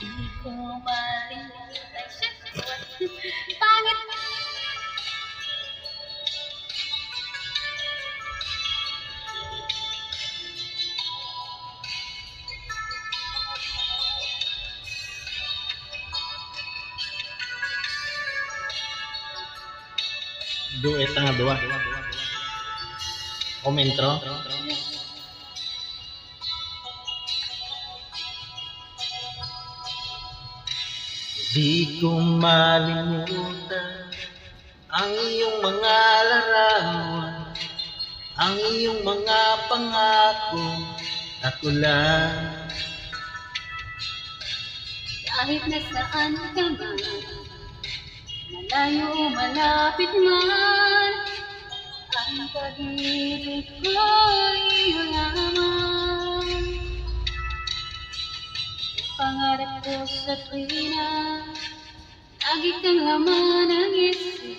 Di ko malimutan. Ay, shit! Pangit! Duet nga dua. Komentro. Di ko malimutan ang iyong mga larawan, ang iyong mga pangako, ako lang. Kahit nasaan ka man, malayo o malapit man, ang pag-ibig ko'y iyo lamang. Pangarap ko sa tuwina, lagi kang laman ng isip.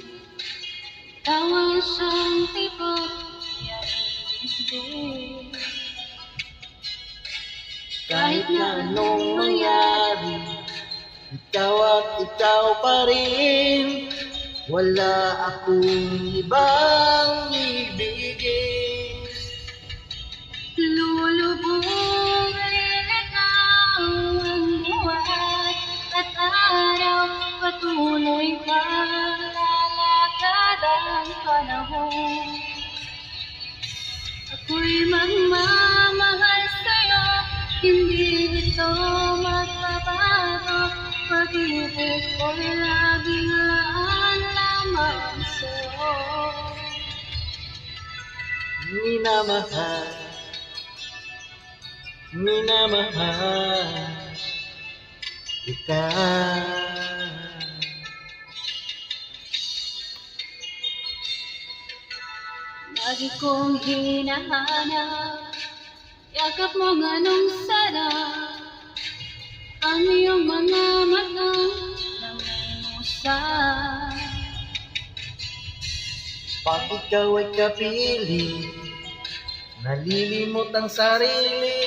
Ikaw ang siyang tipong ibig. Kahit na anong mangyari, ikaw at ikaw pa rin. Wala akong ibang ibigin. Lulubog rin ikaw ang buwan at araw, patuloy ka lalakad ang panahon. Ako'y magmamahal sa'yo, hindi ito magbabago. Pag-ibig ko'y laging laan lamang sa'yo. Minamahal, minamahal ikaw. Lagi kong hinahanap, yakap mo nganong sarap, ang iyong mga matang nanginusap. Pag ikaw ay kapili, nalilimot ang sarili.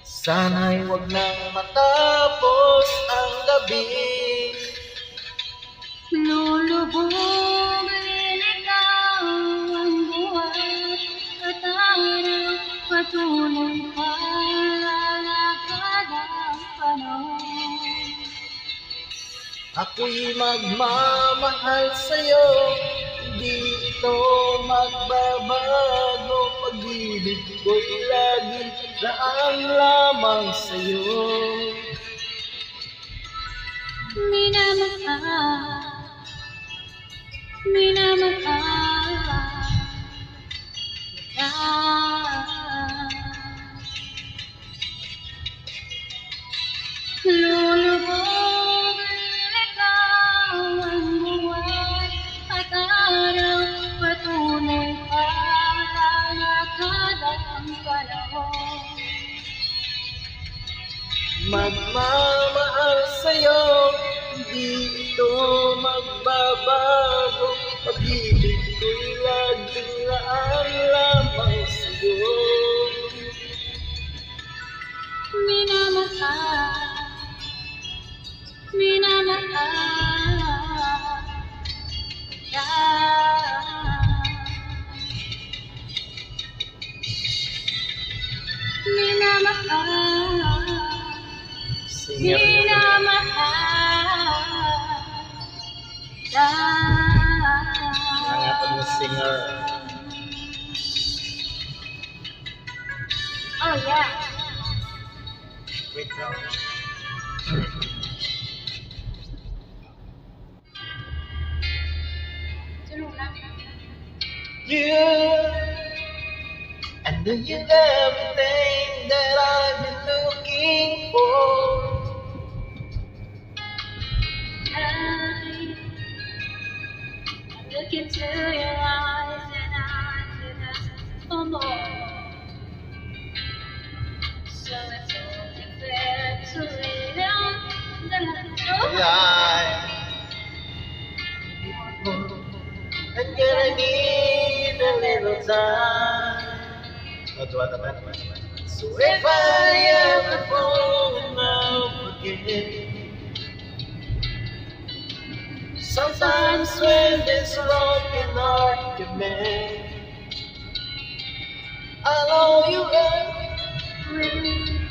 Sana'y wag nang matapos ang gabi. Lulubog rin ikaw ang buwan at araw, patuloy ka lalakad ang panahon. Ako'y magmamahal sa'yo, hindi ito magbabago. Pag-ibig ko'y laging laan lamang sa'yo. Minamahal, minamahal kita. Lulubog rin ikaw ang buwan at araw, patuloy ka lalakad ang panahon. Magmamahal sa'yo, hindi ito magbabago. Pag-ibig ko'y laging laan lamang sa'yo. Minamahal, minamahal kita. Minamahal, Singer niya. minamahal kita. Nangatod na singer. Oh yeah. Wait lang. You, I knew you everything that I've been looking for. into your eyes and I could ask for more. So it's only fair to lay down the line. Yeah. I'm gonna need a little time. So if I ever fall in love again, sometimes when this broken heart demands, I'll owe you everything.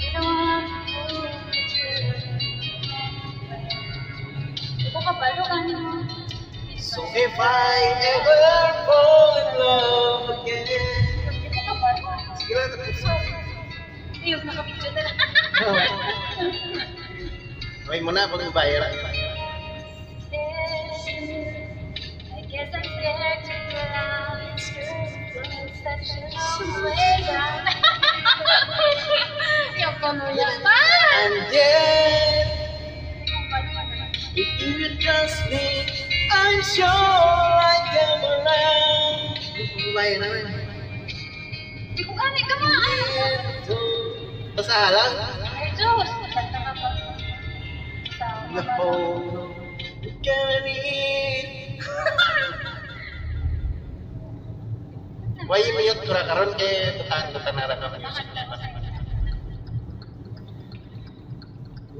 You don't want to do it. Ito ka pa, lukanin mo. So if I ever fall in love again, Ito ka pa, sige lang, tapos. Ayun, nakapicture na lang. Try mo na pag bayar. I guess I'm scared to go out. It's true, it's such a long way down. Yung panuyak pa! And yet, if you trust me, I'm sure I come around. Bayar na rin. Di ko gani ka ma! Tapos alang. Ay, Diyos! Kanta ka pa. Sama No, you can't need. Why mute ko ra karon kay tutan-tutanara ka music.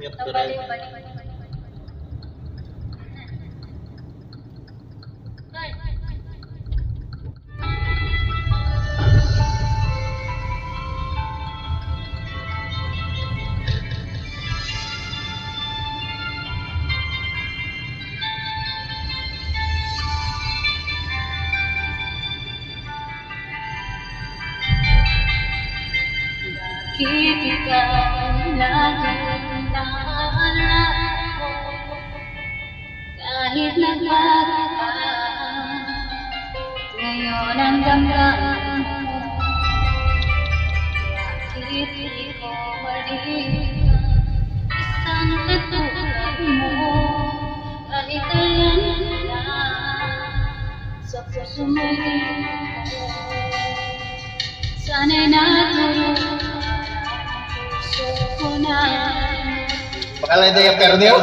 Mute ko ra. Balik. Bakit ikaw laging naalala ko? Kahit nagbago ka, ngayon ang damdamin mo. Bakit di ko malimutan isang katulad mo? Kahit alam na sa puso mo'y sana'y natulog. Bakal ada yang perdiyo.